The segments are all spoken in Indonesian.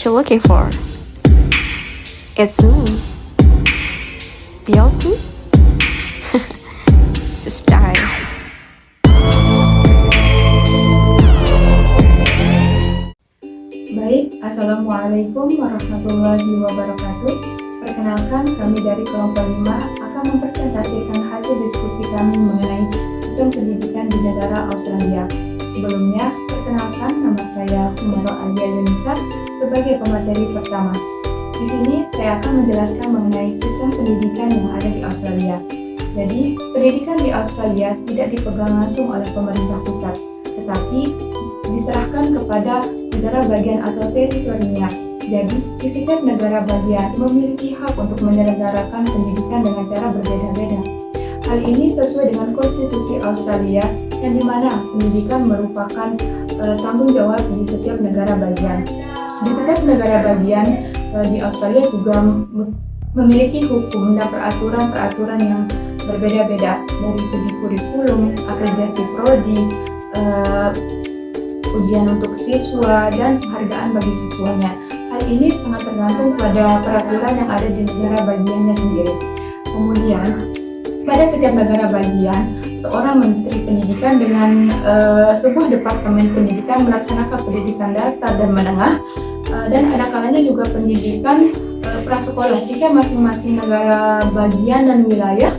what you're looking for. It's me, the LP. It's a style. Baik, Assalamualaikum warahmatullahi wabarakatuh. Perkenalkan, kami dari kelompok 5 akan mempresentasikan hasil diskusi kami mengenai sistem pendidikan di negara Australia. Sebelumnya, perkenalkan nama saya Humaro Alia Yunisa sebagai pemateri pertama. Di sini saya akan menjelaskan mengenai sistem pendidikan yang ada di Australia. Jadi, pendidikan di Australia tidak dipegang langsung oleh pemerintah pusat, tetapi diserahkan kepada negara bagian atau teritorinya. Jadi, di setiap negara bagian memiliki hak untuk menyelenggarakan pendidikan dengan cara berbeda-beda. Hal ini sesuai dengan konstitusi Australia, yang dimana pendidikan merupakan tanggung jawab di setiap negara bagian. Di setiap negara bagian di Australia juga memiliki hukum dan peraturan-peraturan yang berbeda-beda dari segi kurikulum, akreditasi prodi, ujian untuk siswa, dan penghargaan bagi siswanya. Hal ini sangat tergantung pada peraturan yang ada di negara bagiannya sendiri. Kemudian, pada setiap negara bagian, seorang menteri pendidikan dengan sebuah departemen pendidikan melaksanakan pendidikan dasar dan menengah, dan ada kalanya juga pendidikan prasekolah, sehingga masing-masing negara bagian dan wilayah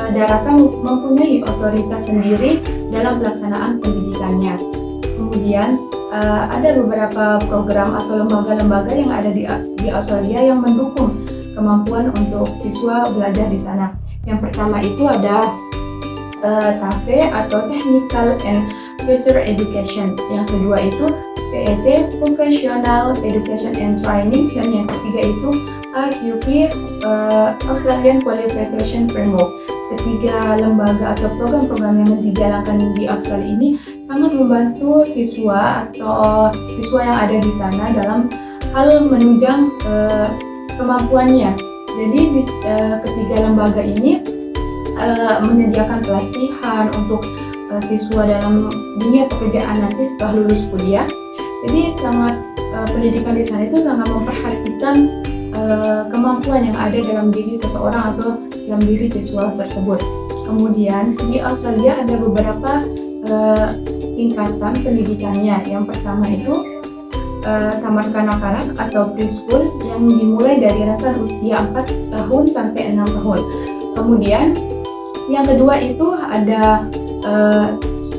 daerahkan mempunyai otoritas sendiri dalam pelaksanaan pendidikannya. Kemudian ada beberapa program atau lembaga-lembaga yang ada di Australia yang mendukung kemampuan untuk siswa belajar di sana. Yang pertama itu ada TAFE atau Technical and Future Education. Yang kedua itu PET, Professional Education and Training, dan yang ketiga itu AQP, Australian Qualification Framework. Ketiga lembaga atau program-program yang dijalankan di Australia ini sangat membantu siswa atau siswa yang ada di sana dalam hal menunjang kemampuannya. Jadi ketiga lembaga ini menyediakan pelatihan untuk siswa dalam dunia pekerjaan nanti setelah lulus kuliah. Jadi pendidikan di sana itu sangat memperhatikan kemampuan yang ada dalam diri seseorang atau dalam diri siswa tersebut. Kemudian di Australia ada beberapa tingkatan pendidikannya. Yang pertama itu taman kanak-kanak atau preschool yang dimulai dari rentang usia 4 tahun sampai 6 tahun. Kemudian yang kedua itu ada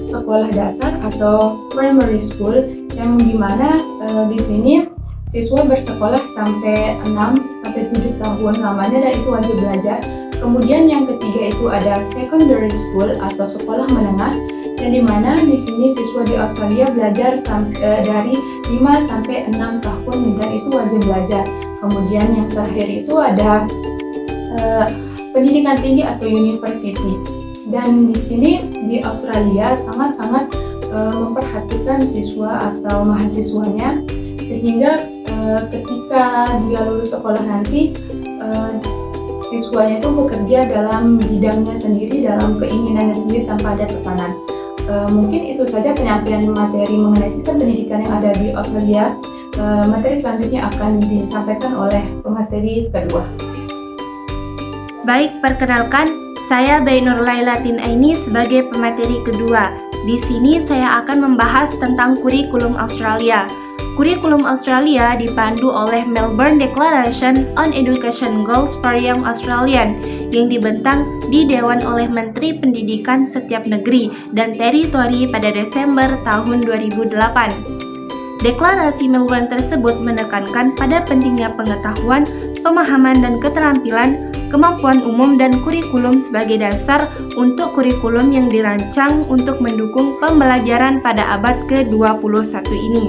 sekolah dasar atau primary school, yang dimana di sini siswa bersekolah sampai 6-7 tahun lamanya, dan itu wajib belajar. Kemudian yang ketiga itu ada secondary school atau sekolah menengah, yang dimana di sini siswa di Australia belajar dari 5 sampai 6 tahun, dan itu wajib belajar. Kemudian yang terakhir itu ada pendidikan tinggi atau university. Dan di sini di Australia sangat-sangat memperhatikan siswa atau mahasiswanya, sehingga ketika dia lulus sekolah nanti siswanya itu bekerja dalam bidangnya sendiri, dalam keinginannya sendiri tanpa ada tekanan. Mungkin itu saja penyampaian materi mengenai sistem pendidikan yang ada di Australia. Materi selanjutnya akan disampaikan oleh pemateri kedua. Baik, perkenalkan, saya Bainur Laila Tinaini sebagai pemateri kedua. Di sini saya akan membahas tentang kurikulum Australia. Kurikulum Australia dipandu oleh Melbourne Declaration on Education Goals for Young Australian yang dibentang di Dewan oleh Menteri Pendidikan setiap negeri dan teritori pada Desember tahun 2008. Deklarasi Melbourne tersebut menekankan pada pentingnya pengetahuan, pemahaman dan keterampilan, kemampuan umum dan kurikulum sebagai dasar untuk kurikulum yang dirancang untuk mendukung pembelajaran pada abad ke-21 ini.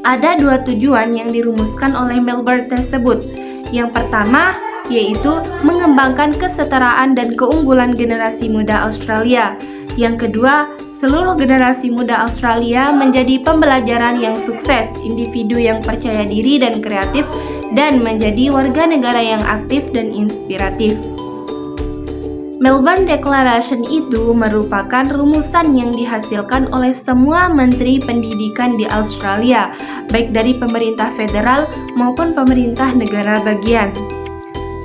Ada 2 tujuan yang dirumuskan oleh Melbourne tersebut. Yang pertama yaitu mengembangkan kesetaraan dan keunggulan generasi muda Australia. Yang kedua, seluruh generasi muda Australia menjadi pembelajaran yang sukses, individu yang percaya diri dan kreatif, dan menjadi warga negara yang aktif dan inspiratif. Melbourne Declaration itu merupakan rumusan yang dihasilkan oleh semua menteri pendidikan di Australia, baik dari pemerintah federal maupun pemerintah negara bagian.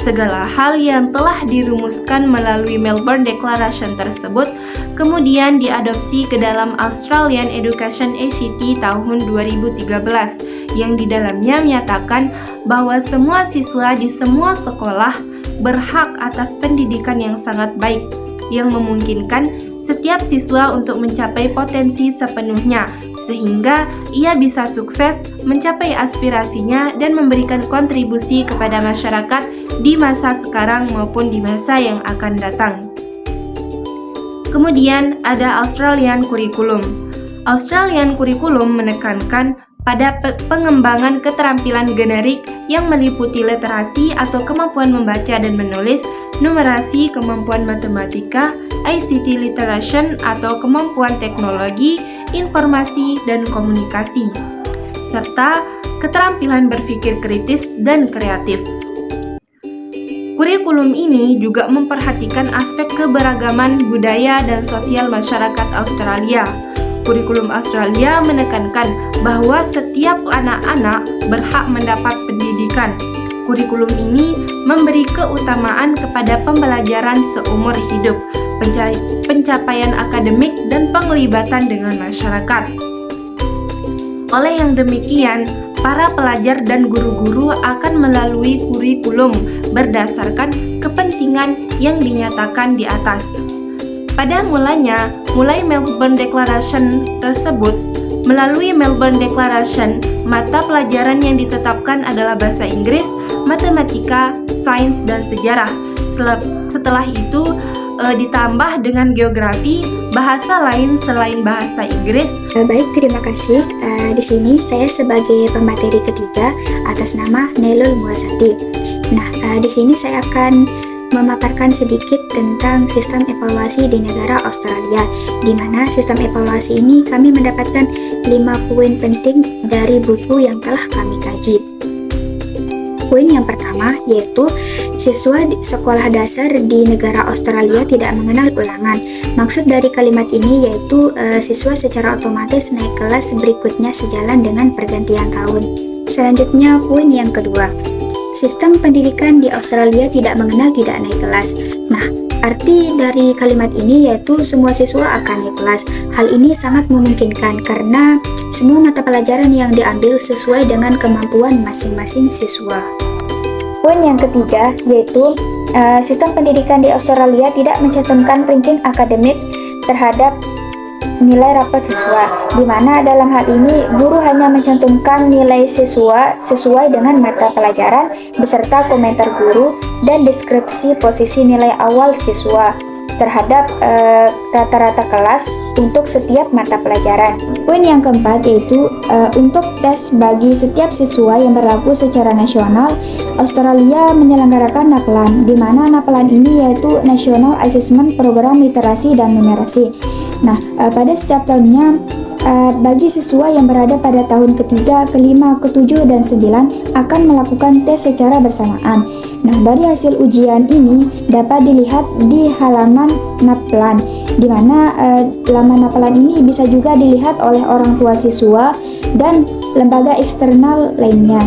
Segala hal yang telah dirumuskan melalui Melbourne Declaration tersebut kemudian diadopsi ke dalam Australian Education ACT tahun 2013, yang di dalamnya menyatakan bahwa semua siswa di semua sekolah berhak atas pendidikan yang sangat baik, yang memungkinkan setiap siswa untuk mencapai potensi sepenuhnya, sehingga ia bisa sukses mencapai aspirasinya dan memberikan kontribusi kepada masyarakat di masa sekarang maupun di masa yang akan datang. Kemudian ada Australian Curriculum. Australian Curriculum menekankan pada pengembangan keterampilan generik yang meliputi literasi atau kemampuan membaca dan menulis, numerasi, kemampuan matematika, ICT literation atau kemampuan teknologi, informasi, dan komunikasi, serta keterampilan berpikir kritis dan kreatif. Kurikulum ini juga memperhatikan aspek keberagaman budaya dan sosial masyarakat Australia. Kurikulum Australia menekankan bahwa setiap anak-anak berhak mendapat pendidikan. Kurikulum ini memberi keutamaan kepada pembelajaran seumur hidup, pencapaian akademik, dan penglibatan dengan masyarakat. Oleh yang demikian, para pelajar dan guru-guru akan melalui kurikulum berdasarkan kepentingan yang dinyatakan di atas. Pada mulanya, Melbourne Declaration tersebut, melalui Melbourne Declaration, mata pelajaran yang ditetapkan adalah bahasa Inggris, matematika, sains, dan sejarah. Setelah itu ditambah dengan geografi, bahasa lain selain bahasa Inggris. Baik, terima kasih. Di sini saya sebagai pemateri ketiga atas nama Nelul Muazadi. Nah, di sini saya akan memaparkan sedikit tentang sistem evaluasi di negara Australia, di mana sistem evaluasi ini kami mendapatkan 5 poin penting dari buku yang telah kami kaji. Poin yang pertama yaitu siswa di sekolah dasar di negara Australia tidak mengenal ulangan. Maksud dari kalimat ini yaitu siswa secara otomatis naik kelas berikutnya sejalan dengan pergantian tahun. Selanjutnya, poin yang kedua, sistem pendidikan di Australia tidak mengenal tidak naik kelas. Nah, arti dari kalimat ini yaitu semua siswa akan naik kelas. Hal ini sangat memungkinkan karena semua mata pelajaran yang diambil sesuai dengan kemampuan masing-masing siswa. Poin yang ketiga yaitu sistem pendidikan di Australia tidak mencantumkan ranking akademik terhadap nilai rapot siswa, di mana dalam hal ini guru hanya mencantumkan nilai siswa sesuai dengan mata pelajaran beserta komentar guru dan deskripsi posisi nilai awal siswa terhadap rata-rata kelas untuk setiap mata pelajaran. Poin yang keempat yaitu untuk tes bagi setiap siswa yang berlaku secara nasional, Australia menyelenggarakan NAPLAN, di mana NAPLAN ini yaitu National Assessment Program Literasi dan Numerasi. Nah, pada setiap tahunnya bagi siswa yang berada pada tahun ketiga, kelima, ketujuh, dan 9 akan melakukan tes secara bersamaan. Nah, dari hasil ujian ini dapat dilihat di halaman NAPLAN, di mana laman NAPLAN ini bisa juga dilihat oleh orang tua siswa dan lembaga eksternal lainnya.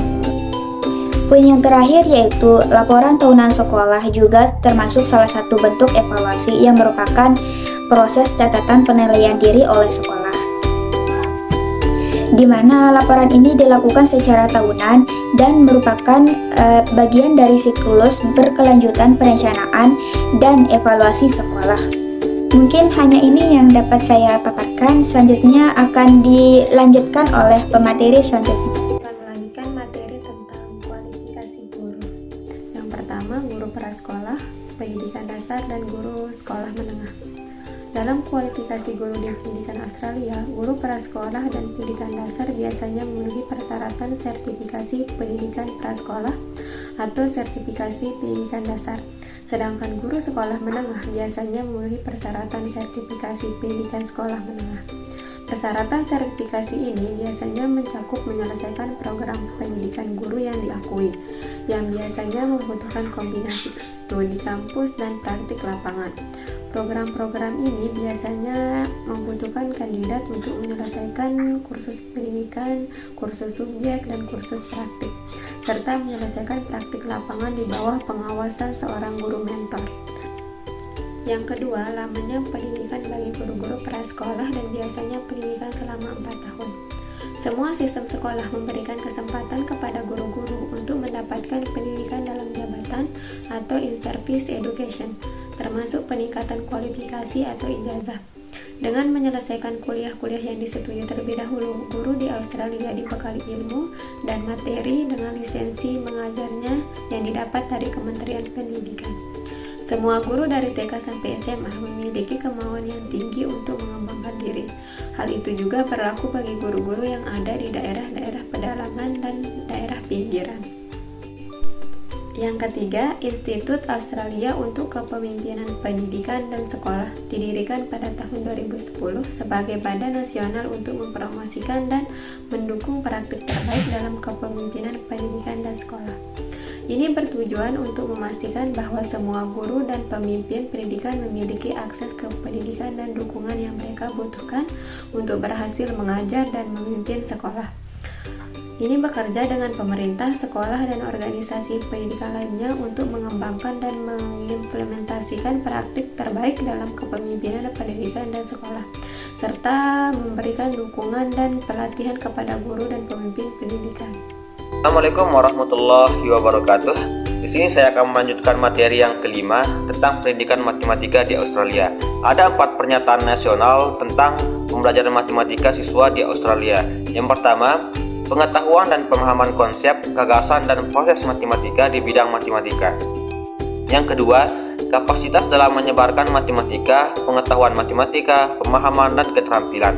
Poin yang terakhir yaitu laporan tahunan sekolah juga termasuk salah satu bentuk evaluasi yang merupakan proses catatan penilaian diri oleh sekolah, di mana laporan ini dilakukan secara tahunan dan merupakan bagian dari siklus berkelanjutan perencanaan dan evaluasi sekolah. Mungkin hanya ini yang dapat saya paparkan, selanjutnya akan dilanjutkan oleh pemateri selanjutnya. Melanjutkan materi tentang kualifikasi guru. Yang pertama, guru prasekolah, pendidikan dasar, dan guru sekolah menengah. Dalam kualifikasi guru di pendidikan Australia, guru prasekolah dan pendidikan dasar biasanya memenuhi persyaratan sertifikasi pendidikan prasekolah atau sertifikasi pendidikan dasar. Sedangkan guru sekolah menengah biasanya memenuhi persyaratan sertifikasi pendidikan sekolah menengah. Persyaratan sertifikasi ini biasanya mencakup menyelesaikan program pendidikan guru yang diakui, yang biasanya membutuhkan kombinasi studi kampus dan praktik lapangan. Program-program ini biasanya membutuhkan kandidat untuk menyelesaikan kursus pendidikan, kursus subjek, dan kursus praktik, serta menyelesaikan praktik lapangan di bawah pengawasan seorang guru mentor. Yang kedua, lamanya pendidikan bagi guru-guru prasekolah dan biasanya pendidikan selama 4 tahun. Semua sistem sekolah memberikan kesempatan kepada guru-guru untuk mendapatkan pendidikan dalam jabatan atau in-service education, termasuk peningkatan kualifikasi atau ijazah. Dengan menyelesaikan kuliah-kuliah yang disetujui terlebih dahulu, guru di Australia dibekali ilmu dan materi dengan lisensi mengajarnya yang didapat dari Kementerian Pendidikan. Semua guru dari TK sampai SMA memiliki kemauan yang tinggi untuk mengembangkan diri. Hal itu juga berlaku bagi guru-guru yang ada di daerah-daerah pedalaman dan daerah pinggiran. Yang ketiga, Institut Australia untuk Kepemimpinan Pendidikan dan Sekolah didirikan pada tahun 2010 sebagai badan nasional untuk mempromosikan dan mendukung praktik terbaik dalam kepemimpinan pendidikan dan sekolah. Ini bertujuan untuk memastikan bahwa semua guru dan pemimpin pendidikan memiliki akses ke pendidikan dan dukungan yang mereka butuhkan untuk berhasil mengajar dan memimpin sekolah. Ini bekerja dengan pemerintah, sekolah, dan organisasi pendidikan lainnya untuk mengembangkan dan mengimplementasikan praktik terbaik dalam kepemimpinan pendidikan dan sekolah, serta memberikan dukungan dan pelatihan kepada guru dan pemimpin pendidikan. Assalamualaikum warahmatullahi wabarakatuh. Di sini saya akan melanjutkan materi yang kelima tentang pendidikan matematika di Australia. Ada 4 pernyataan nasional tentang pembelajaran matematika siswa di Australia. Yang pertama, pengetahuan dan pemahaman konsep, gagasan, dan proses matematika di bidang matematika. Yang kedua, kapasitas dalam menyebarkan matematika, pengetahuan matematika, pemahaman, dan keterampilan.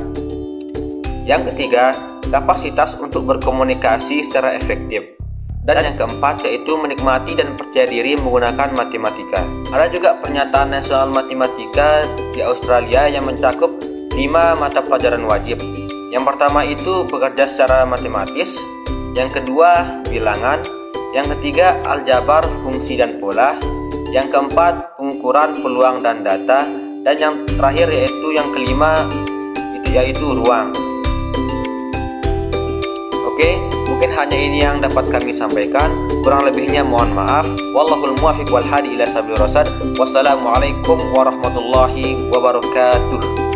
Yang ketiga, kapasitas untuk berkomunikasi secara efektif. Dan yang keempat yaitu menikmati dan percaya diri menggunakan matematika. Ada juga pernyataan nasional matematika di Australia yang mencakup 5 mata pelajaran wajib. Yang pertama itu bekerja secara matematis, yang kedua bilangan, yang ketiga aljabar, fungsi dan pola, yang keempat pengukuran peluang dan data, dan yang terakhir yaitu yang kelima yaitu ruang. Oke, mungkin hanya ini yang dapat kami sampaikan. Kurang lebihnya mohon maaf. Wallahul muwaffiq wal hadi ila sabilir rasyad. Wassalamualaikum warahmatullahi wabarakatuh.